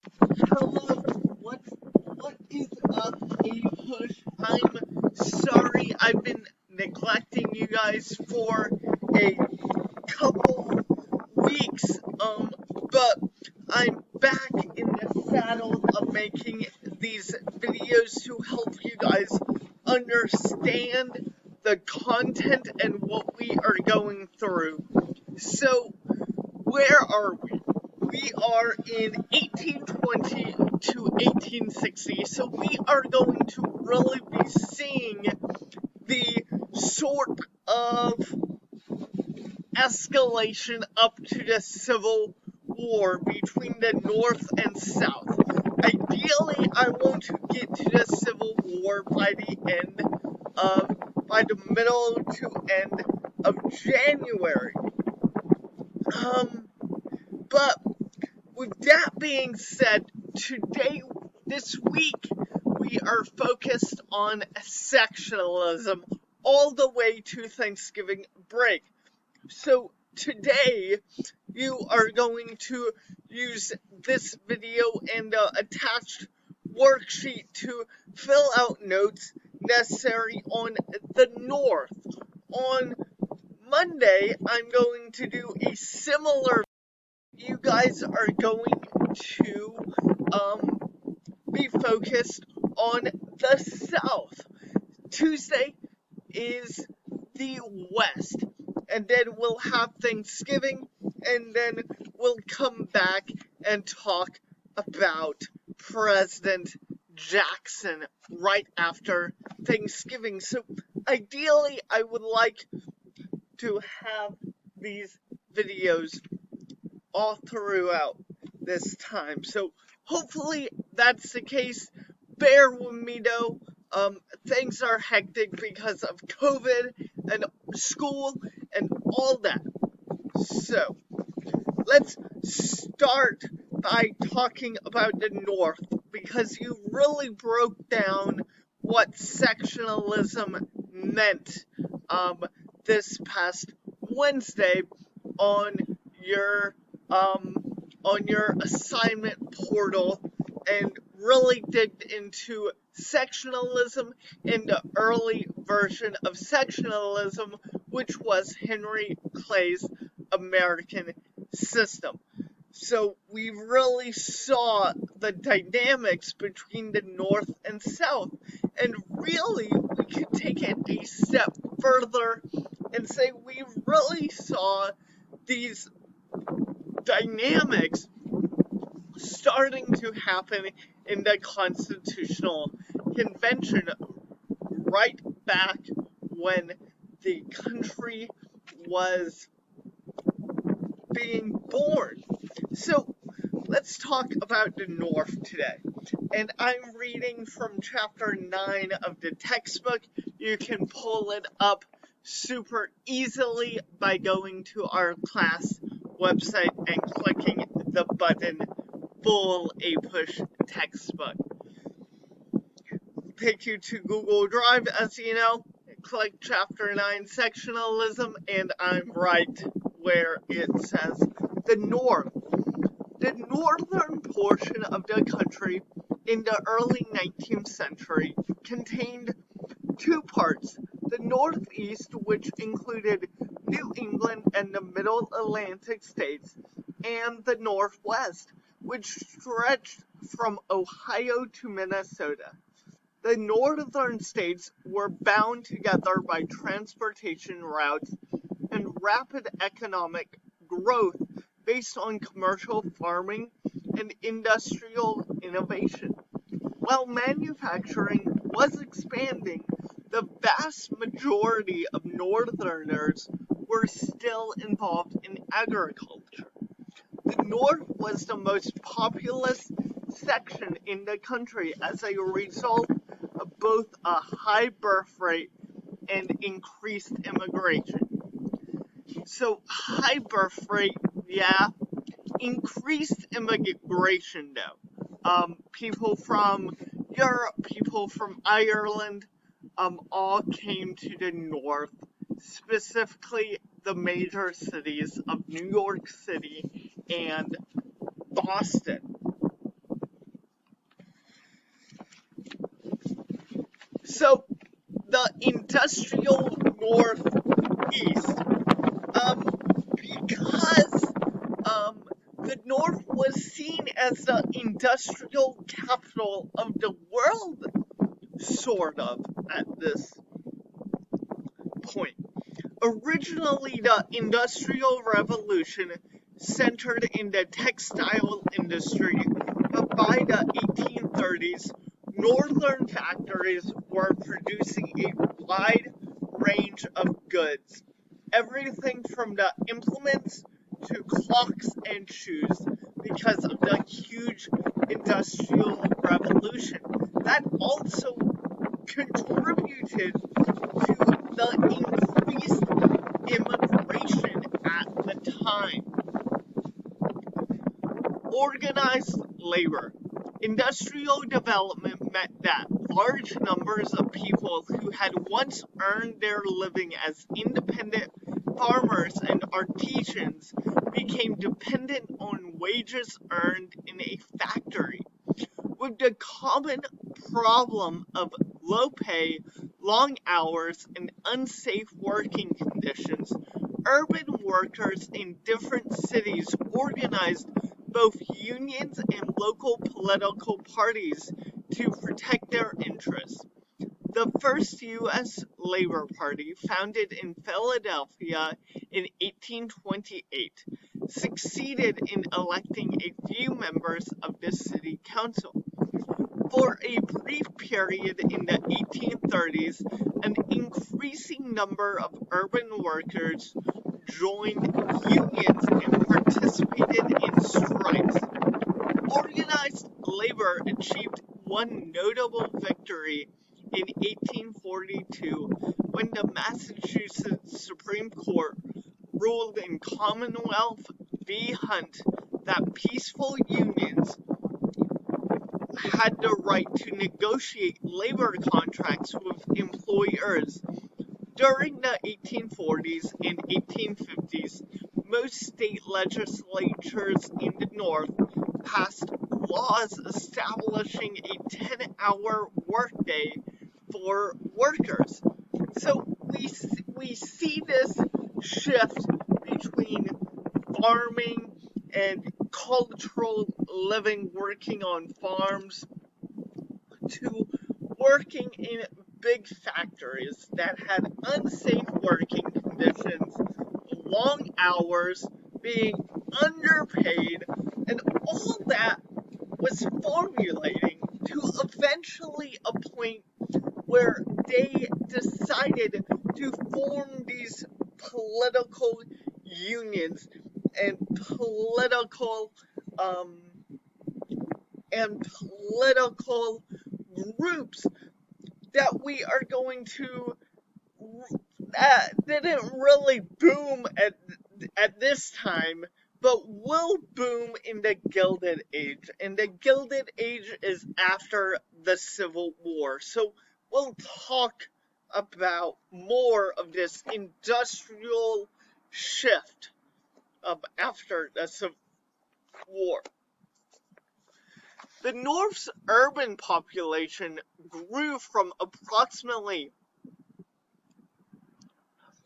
Hello, what is up, A-Push? I'm sorry I've been neglecting you guys for a couple weeks, but I'm back in the saddle of making these videos to help you guys understand the content and what we are going through. So, where are we? We are in 1820 to 1860, so we are going to really be seeing the sort of escalation up to the Civil War between the North and South. Ideally, I want to get to the Civil War by the middle to end of January. But with that being said, this week, we are focused on sectionalism all the way to Thanksgiving break. So today, you are going to use this video and the attached worksheet to fill out notes necessary on the North. On Monday, I'm going to do a similar. You guys are going to be focused on the South. Tuesday is the West, and then we'll have Thanksgiving, and then we'll come back and talk about President Jackson right after Thanksgiving. So ideally, I would like to have these videos all throughout this time. So hopefully that's the case. Bear with me though. Things are hectic because of COVID and school and all that. So let's start by talking about the North because you really broke down what sectionalism meant this past Wednesday on your assignment portal and really digged into sectionalism in the early version of sectionalism, which was Henry Clay's American system. So we really saw the dynamics between the North and South, and really we could take it a step further and say we really saw these dynamics starting to happen in the Constitutional Convention right back when the country was being born. So let's talk about the North today. And I'm reading from chapter 9 of the textbook. You can pull it up super easily by going to our class website and clicking the button Full A-Push Textbook. Take you to Google Drive, as you know. Click chapter 9 sectionalism, and I'm right where it says the North. The northern portion of the country in the early 19th century contained two parts. The Northeast, which included New England and the Middle Atlantic states, and the Northwest, which stretched from Ohio to Minnesota. The northern states were bound together by transportation routes and rapid economic growth based on commercial farming and industrial innovation. While manufacturing was expanding, the vast majority of Northerners were still involved in agriculture. The North was the most populous section in the country as a result of both a high birth rate and increased immigration. So, high birth rate, yeah. Increased immigration, though. People from Europe, people from Ireland, all came to the North, specifically the major cities of New York City and Boston. So, the industrial Northeast, because the North was seen as the industrial capital of the world, sort of, at this point. Originally, the Industrial Revolution centered in the textile industry, but by the 1830s, northern factories were producing a wide range of goods. Everything from the implements to clocks and shoes, because of the huge industrial revolution. That also contributed to the increased immigration at the time. Organized labor. Industrial development meant that large numbers of people who had once earned their living as independent farmers and artisans became dependent on wages earned in a factory. With the common problem of low pay, long hours, and unsafe working conditions, urban workers in different cities organized both unions and local political parties to protect their interests. The first U.S. Labor Party, founded in Philadelphia in 1828, succeeded in electing a few members of the city council. For a brief period in the 1830s, an increasing number of urban workers joined unions and participated in strikes. Organized labor achieved one notable victory in 1842 when the Massachusetts Supreme Court ruled in Commonwealth v. Hunt that peaceful unions had the right to negotiate labor contracts with employers. During the 1840s and 1850s, most state legislatures in the North passed laws establishing a 10-hour workday for workers. So we see this shift between farming and cultural living, working on farms, to working in big factories that had unsafe working conditions, long hours, being underpaid, and all that was formulating to eventually a point where they decided to form these political unions and political groups that we are going to that didn't really boom at this time, but will boom in the Gilded Age. And the Gilded Age is after the Civil War. So we'll talk about more of this industrial shift after the Civil War. The North's urban population grew from approximately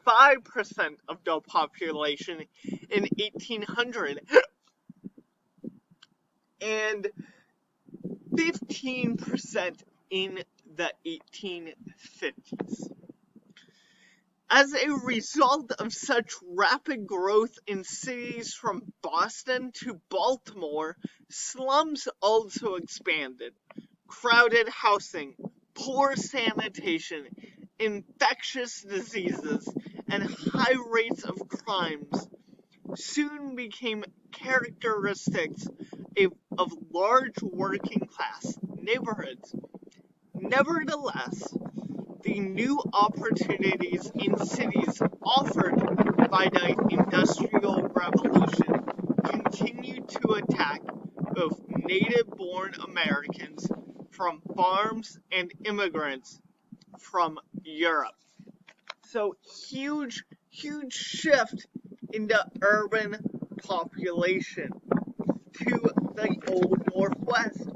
5% of the population in 1800 and 15% in the 1850s. As a result of such rapid growth in cities from Boston to Baltimore, slums also expanded. Crowded housing, poor sanitation, infectious diseases, and high rates of crimes soon became characteristics of large working class neighborhoods. Nevertheless, the new opportunities in cities offered by the Industrial Revolution continued to attack both native-born Americans from farms and immigrants from Europe. So huge shift in the urban population to the old Northwest.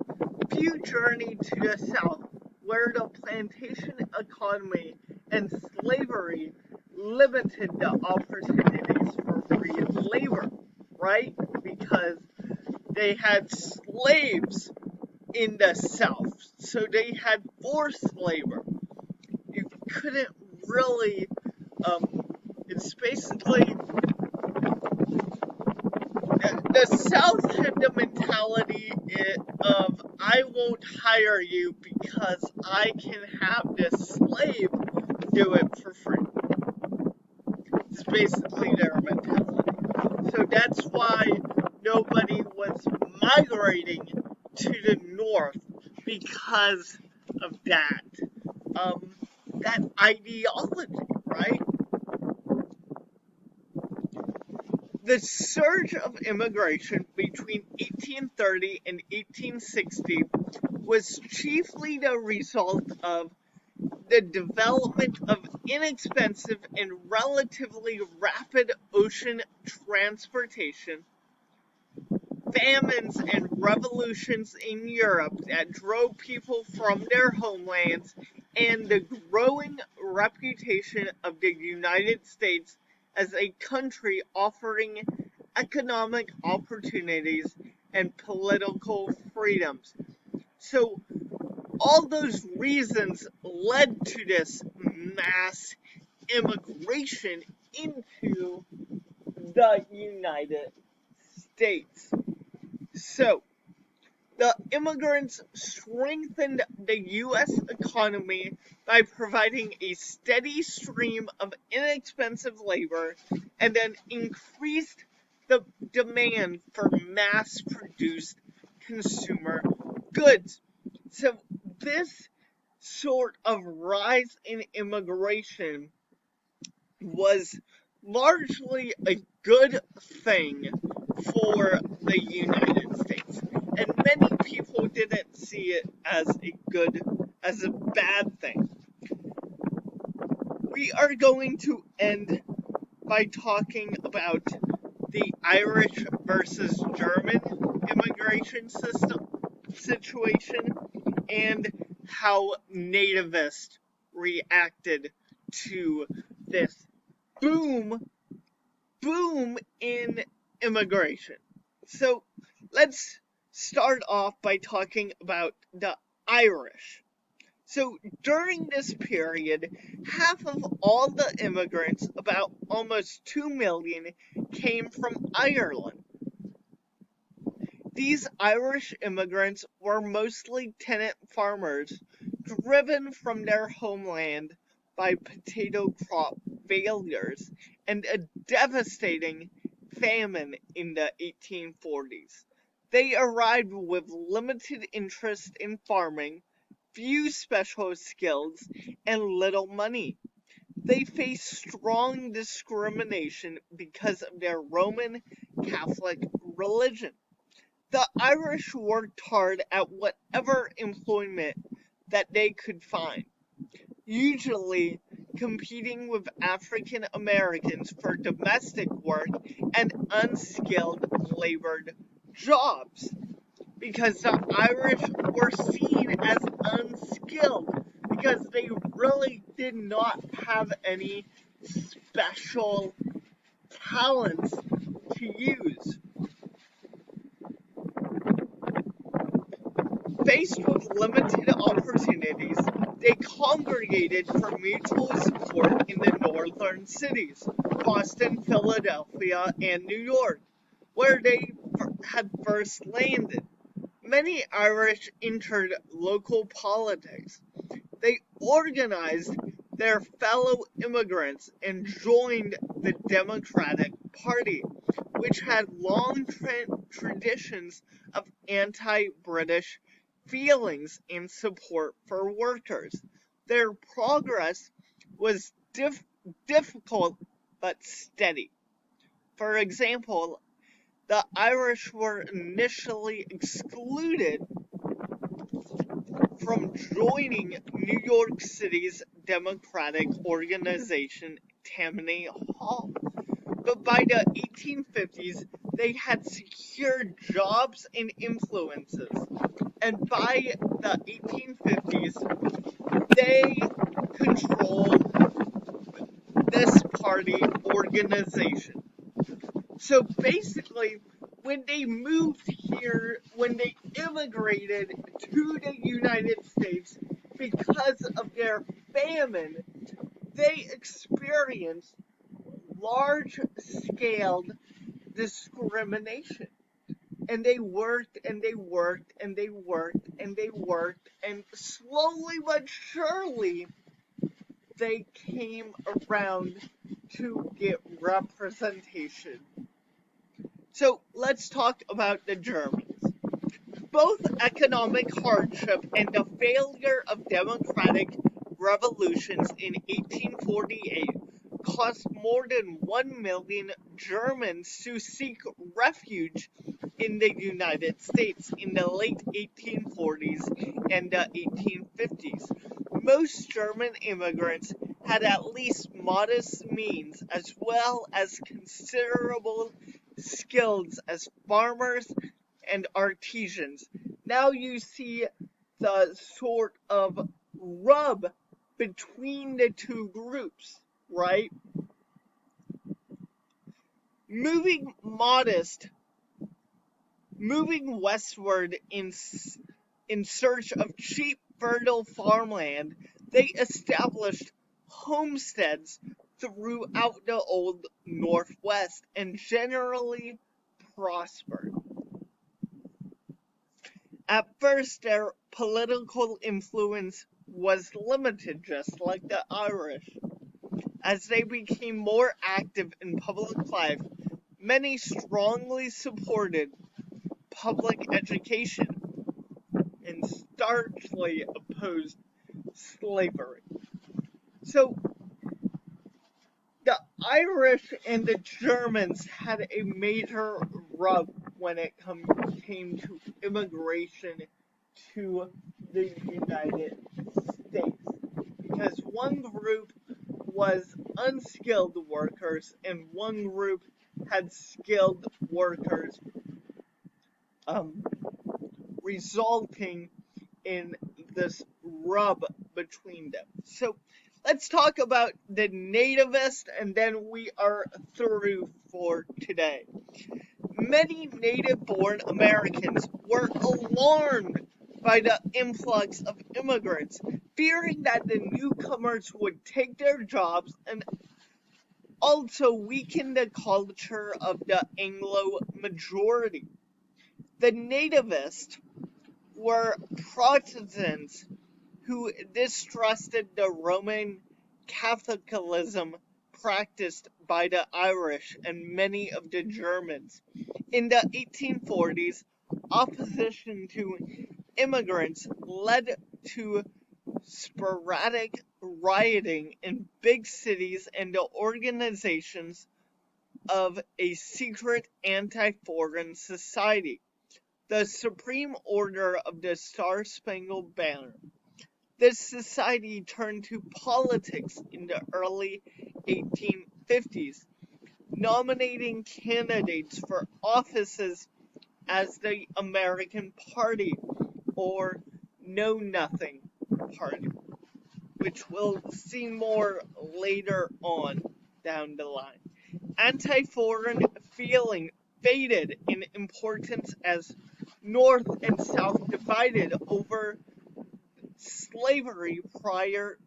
Few journeyed to the south where the plantation economy and slavery limited the opportunities for free labor, right? Because they had slaves in the South, so they had forced labor. You couldn't really, it's basically, the South had the mentality of, I won't hire you because I can have this slave do it for free. It's basically their mentality. So that's why nobody was migrating to the north, because of that ideology, right? The surge of immigration between 1830 and 1860 was chiefly the result of the development of inexpensive and relatively rapid ocean transportation, famines and revolutions in Europe that drove people from their homelands, and the growing reputation of the United States as a country offering economic opportunities and political freedoms. So, all those reasons led to this mass immigration into the United States. So, the immigrants strengthened the U.S. economy by providing a steady stream of inexpensive labor and then increased the demand for mass-produced consumer goods. So, this sort of rise in immigration was largely a good thing for the United States, and many people didn't see it as a bad thing. We are going to end by talking about the Irish versus German immigration situation and how nativists reacted to this boom in immigration. So let's start off by talking about the Irish. So during this period, half of all the immigrants, about almost 2 million, came from Ireland. These Irish immigrants were mostly tenant farmers, driven from their homeland by potato crop failures and a devastating famine in the 1840s. They arrived with limited interest in farming, few special skills, and little money. They faced strong discrimination because of their Roman Catholic religion. The Irish worked hard at whatever employment that they could find, usually competing with African Americans for domestic work and unskilled labored jobs, because the Irish were seen as unskilled because they really did not have any special talents to use. Faced with limited opportunities, they congregated for mutual support in the northern cities, Boston, Philadelphia, and New York, where they had first landed. Many Irish entered local politics. They organized their fellow immigrants and joined the Democratic Party, which had long traditions of anti-British feelings and support for workers. Their progress was difficult but steady. For example, the Irish were initially excluded from joining New York City's Democratic organization, Tammany Hall. But by the 1850s, they had secured jobs and influences. And by the 1850s, they controlled this party organization. So basically, when they moved here, when they immigrated to the United States because of their famine, they experienced large-scale discrimination. And they worked and they worked and they worked and they worked, and slowly but surely, they came around to get representation. So let's talk about the Germans. Both economic hardship and the failure of democratic revolutions in 1848 caused more than 1 million Germans to seek refuge in the United States in the late 1840s and the 1850s. Most German immigrants had at least modest means as well as considerable skills as farmers and artisans. Now you see the sort of rub between the two groups, right? Moving westward in search of cheap, fertile farmland, they established homesteads throughout the Old Northwest and generally prospered. At first, their political influence was limited, just like the Irish. As they became more active in public life, many strongly supported public education and starkly opposed slavery. So, the Irish and the Germans had a major rub when it came to immigration to the United States, because one group was unskilled workers and one group had skilled workers, resulting in this rub between them. So let's talk about the nativist, and then we are through for today. Many native-born Americans were alarmed by the influx of immigrants, fearing that the newcomers would take their jobs and also weaken the culture of the Anglo majority. The nativists were Protestants who distrusted the Roman Catholicism practiced by the Irish and many of the Germans. In the 1840s, opposition to immigrants led to sporadic rioting in big cities and the organizations of a secret anti-foreign society, the Supreme Order of the Star-Spangled Banner. This society turned to politics in the early 1850s, nominating candidates for offices as the American Party or Know Nothing Party, which we'll see more later on down the line. Anti-foreign feeling faded in importance as North and South divided over slavery prior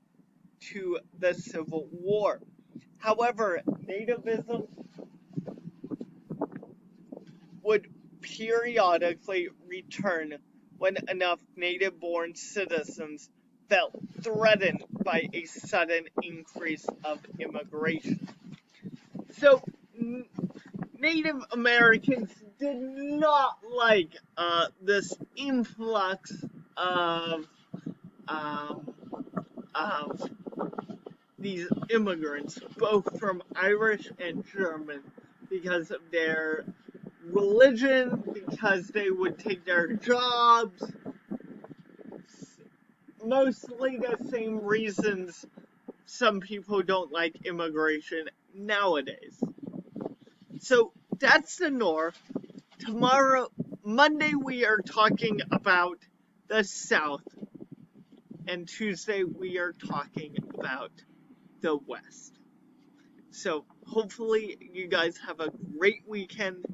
to the Civil War. However, nativism would periodically return when enough native-born citizens felt threatened by a sudden increase of immigration. So, Native Americans did not like this influx of these immigrants, both from Irish and German, because of their religion, because they would take their jobs, mostly the same reasons some people don't like immigration nowadays. So that's the North. Tomorrow, Monday, we are talking about the South. And Tuesday we are talking about the West. So hopefully you guys have a great weekend,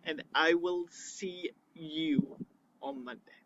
and I will see you on Monday.